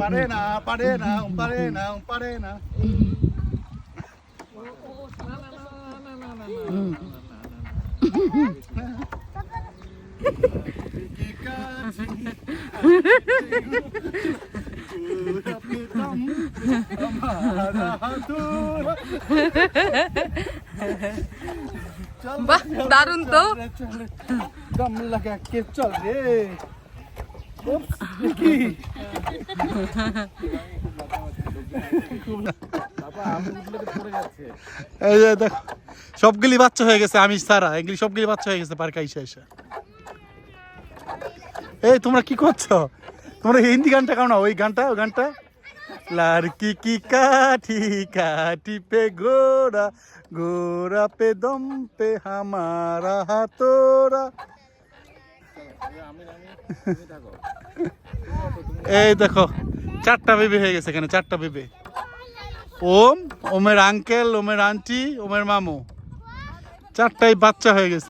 পারে না পারে না পারে না পারে না। বাহ, দারুণ তো। দম লাগা কে চল রে। কি এই যে দেখো সবগুলি বাচ্চা হয়ে গেছে, আমি সারা এগুলি সবগুলি বাচ্চা হয়ে গেছে পার্কে আইসা আইসা। এই তোমরা কি করছো? তোমরা হিন্দি গানটা গাও না, ওই গানটা ওই গানটা লাড়কি কি কাঠি কাঠি পে গোরা গোরা পে দম পে হামারা হাতোরা। এই দেখো 4টা বেবি হয়ে গেছে এখানে, 4টা বেবি। ওম, ওমের আঙ্কেল, ওমের আন্টি, ওমের মামু, 4টাই বাচ্চা হয়ে গেছে।